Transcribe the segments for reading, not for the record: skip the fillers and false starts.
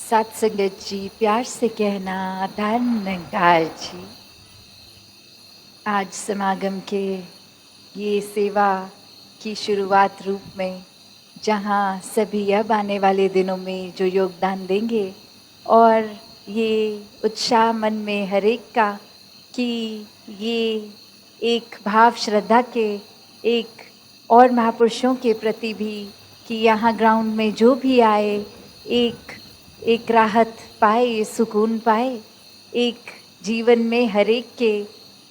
सात संगत जी, प्यार से कहना धन्यकार जी। आज समागम के ये सेवा की शुरुआत रूप में, जहाँ सभी अब आने वाले दिनों में जो योगदान देंगे और ये उत्साह मन में हर एक का कि ये एक भाव श्रद्धा के एक और महापुरुषों के प्रति भी कि यहाँ ग्राउंड में जो भी आए एक एक राहत पाए, सुकून पाए, एक जीवन में हर एक के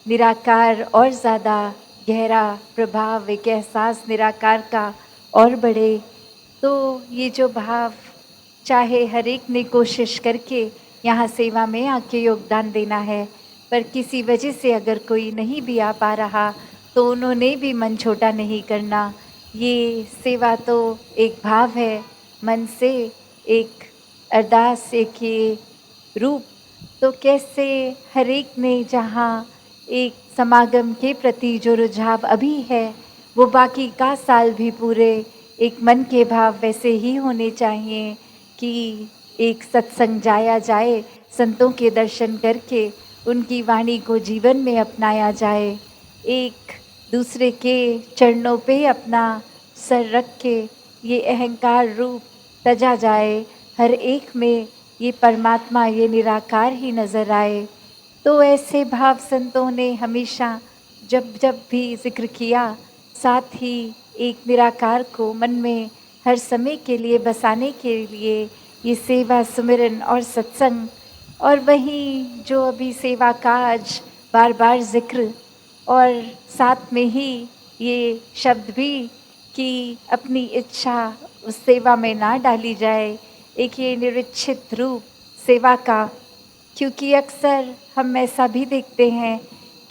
निराकार और ज़्यादा गहरा प्रभाव, एक एहसास निराकार का और बढ़े। तो ये जो भाव चाहे हर एक ने कोशिश करके यहाँ सेवा में आके योगदान देना है, पर किसी वजह से अगर कोई नहीं भी आ पा रहा तो उन्होंने भी मन छोटा नहीं करना। ये सेवा तो एक भाव है, मन से एक अरदास, एक ये रूप। तो कैसे हर एक ने जहाँ एक समागम के प्रति जो रुझाव अभी है वो बाकी का साल भी पूरे एक मन के भाव वैसे ही होने चाहिए कि एक सत्संग जाया जाए, संतों के दर्शन करके उनकी वाणी को जीवन में अपनाया जाए, एक दूसरे के चरणों पे अपना सर रख के ये अहंकार रूप तजा जाए, हर एक में ये परमात्मा, ये निराकार ही नज़र आए। तो ऐसे भाव संतों ने हमेशा जब जब भी जिक्र किया, साथ ही एक निराकार को मन में हर समय के लिए बसाने के लिए ये सेवा, सुमिरन और सत्संग, और वहीं जो अभी सेवा का आज बार बार जिक्र, और साथ में ही ये शब्द भी कि अपनी इच्छा उस सेवा में ना डाली जाए, एक ये निरीक्षित रूप सेवा का। क्योंकि अक्सर हम ऐसा भी देखते हैं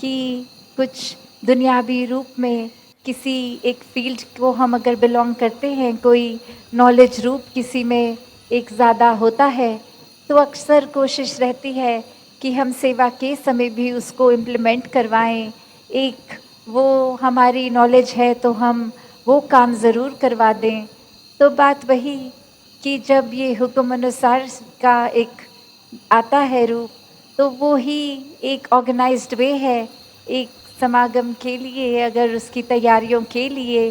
कि कुछ दुनियावी रूप में किसी एक फील्ड को हम अगर बिलोंग करते हैं, कोई नॉलेज रूप किसी में एक ज़्यादा होता है, तो अक्सर कोशिश रहती है कि हम सेवा के समय भी उसको इम्प्लीमेंट करवाएं। एक वो हमारी नॉलेज है तो हम वो काम ज़रूर करवा दें। तो बात वही कि जब ये हुक्म अनुसार का एक आता है रूप, तो वो ही एक ऑर्गेनाइज्ड वे है एक समागम के लिए, अगर उसकी तैयारियों के लिए,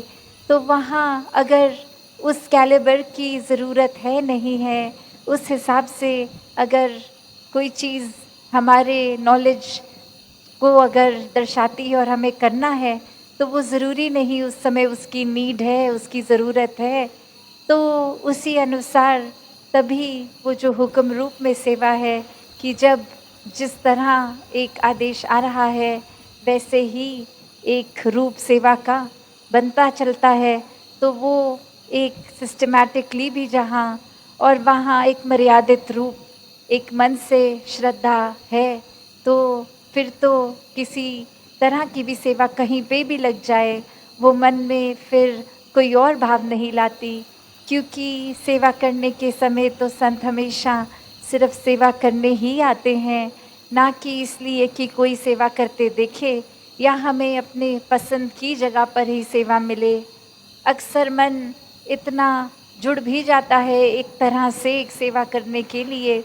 तो वहाँ अगर उस कैलिबर की ज़रूरत है नहीं है, उस हिसाब से अगर कोई चीज़ हमारे नॉलेज को अगर दर्शाती है और हमें करना है, तो वो ज़रूरी नहीं उस समय उसकी नीड है, उसकी ज़रूरत है। तो उसी अनुसार तभी वो जो हुक्म रूप में सेवा है कि जब जिस तरह एक आदेश आ रहा है वैसे ही एक रूप सेवा का बनता चलता है, तो वो एक सिस्टमैटिकली भी जहाँ और वहाँ एक मर्यादित रूप, एक मन से श्रद्धा है, तो फिर तो किसी तरह की भी सेवा कहीं पे भी लग जाए, वो मन में फिर कोई और भाव नहीं लाती। क्योंकि सेवा करने के समय तो संत हमेशा सिर्फ सेवा करने ही आते हैं, ना कि इसलिए कि कोई सेवा करते देखे या हमें अपने पसंद की जगह पर ही सेवा मिले। अक्सर मन इतना जुड़ भी जाता है एक तरह से एक सेवा करने के लिए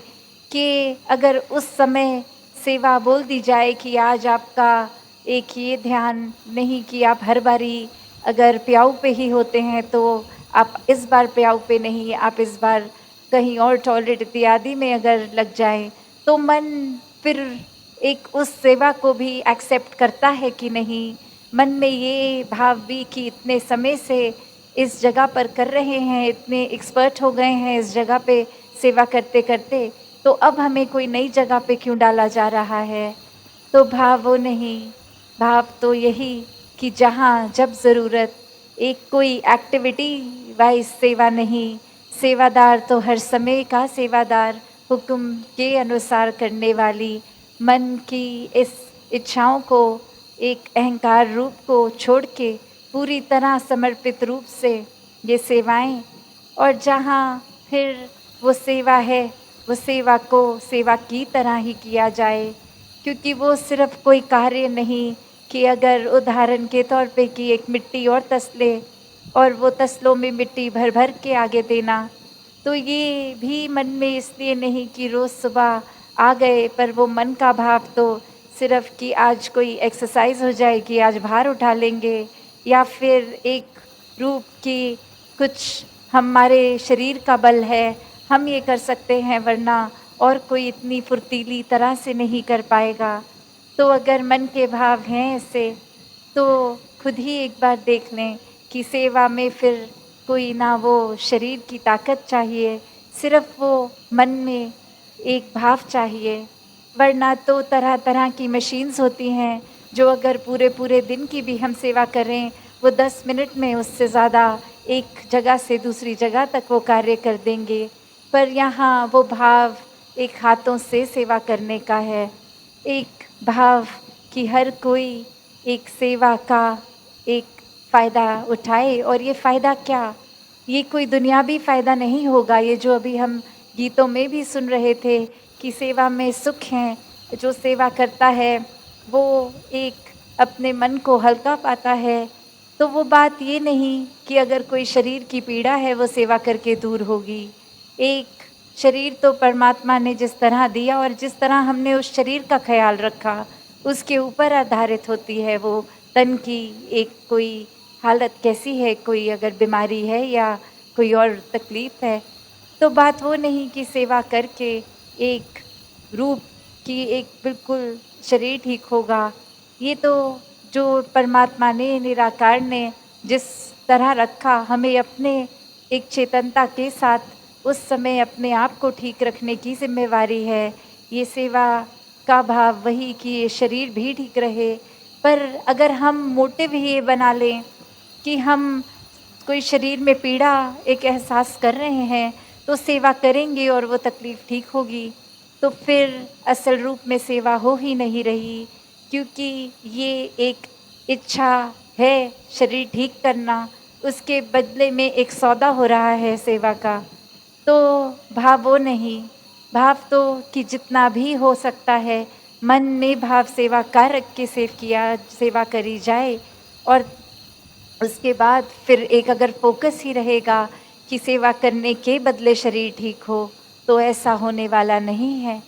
कि अगर उस समय सेवा बोल दी जाए कि आज आपका एक ये ध्यान नहीं कि आप हर बारी अगर प्याऊ पे ही होते हैं तो आप इस बार प्याऊ पे नहीं, आप इस बार कहीं और टॉयलेट इत्यादि में अगर लग जाएं, तो मन फिर एक उस सेवा को भी एक्सेप्ट करता है कि नहीं। मन में ये भाव भी कि इतने समय से इस जगह पर कर रहे हैं, इतने एक्सपर्ट हो गए हैं इस जगह पे सेवा करते करते, तो अब हमें कोई नई जगह पे क्यों डाला जा रहा है। तो भाव वो नहीं, भाव तो यही कि जहाँ जब ज़रूरत, एक कोई एक्टिविटी वाइज सेवा नहीं, सेवादार तो हर समय का सेवादार, हुक्म के अनुसार करने वाली, मन की इस इच्छाओं को, एक अहंकार रूप को छोड़ के पूरी तरह समर्पित रूप से ये सेवाएं, और जहाँ फिर वो सेवा है, वो सेवा को सेवा की तरह ही किया जाए। क्योंकि वो सिर्फ कोई कार्य नहीं कि अगर उदाहरण के तौर पे कि एक मिट्टी और तसले और वो तसलों में मिट्टी भर भर के आगे देना, तो ये भी मन में इसलिए नहीं कि रोज़ सुबह आ गए, पर वो मन का भाव तो सिर्फ़ कि आज कोई एक्सरसाइज़ हो जाएगी, आज भार उठा लेंगे, या फिर एक रूप कि कुछ हमारे शरीर का बल है, हम ये कर सकते हैं, वरना और कोई इतनी फुर्तीली तरह से नहीं कर पाएगा। तो अगर मन के भाव हैं ऐसे, तो खुद ही एक बार देख लें कि सेवा में फिर कोई ना वो शरीर की ताकत चाहिए, सिर्फ़ वो मन में एक भाव चाहिए। वरना तो तरह-तरह की मशीन्स होती हैं, जो अगर पूरे-पूरे दिन की भी हम सेवा करें, वो 10 मिनट में उससे ज़्यादा एक जगह से दूसरी जगह तक वो कार्य कर देंगे। पर यहाँ वो भाव एक हाथों से सेवा करने का है, एक भाव कि हर कोई एक सेवा का एक फ़ायदा उठाए। और ये फ़ायदा क्या? ये कोई दुनियावी फ़ायदा नहीं होगा, ये जो अभी हम गीतों में भी सुन रहे थे कि सेवा में सुख है, जो सेवा करता है वो एक अपने मन को हल्का पाता है। तो वो बात ये नहीं कि अगर कोई शरीर की पीड़ा है वो सेवा करके दूर होगी। एक शरीर तो परमात्मा ने जिस तरह दिया और जिस तरह हमने उस शरीर का ख़्याल रखा, उसके ऊपर आधारित होती है वो तन की एक कोई हालत कैसी है, कोई अगर बीमारी है या कोई और तकलीफ़ है। तो बात वो नहीं कि सेवा करके एक रूप की एक बिल्कुल शरीर ठीक होगा। ये तो जो परमात्मा ने, निराकार ने जिस तरह रखा, हमें अपने एक चेतनता के साथ उस समय अपने आप को ठीक रखने की ज़िम्मेवारी है। ये सेवा का भाव वही कि ये शरीर भी ठीक रहे। पर अगर हम मोटिव ही ये बना लें कि हम कोई शरीर में पीड़ा एक एहसास कर रहे हैं, तो सेवा करेंगे और वो तकलीफ़ ठीक होगी, तो फिर असल रूप में सेवा हो ही नहीं रही। क्योंकि ये एक इच्छा है शरीर ठीक करना, उसके बदले में एक सौदा हो रहा है सेवा का। तो भाव वो नहीं, भाव तो कि जितना भी हो सकता है मन में भाव सेवा का रख के सेवा करी जाए। और उसके बाद फिर एक अगर फ़ोकस ही रहेगा कि सेवा करने के बदले शरीर ठीक हो, तो ऐसा होने वाला नहीं है।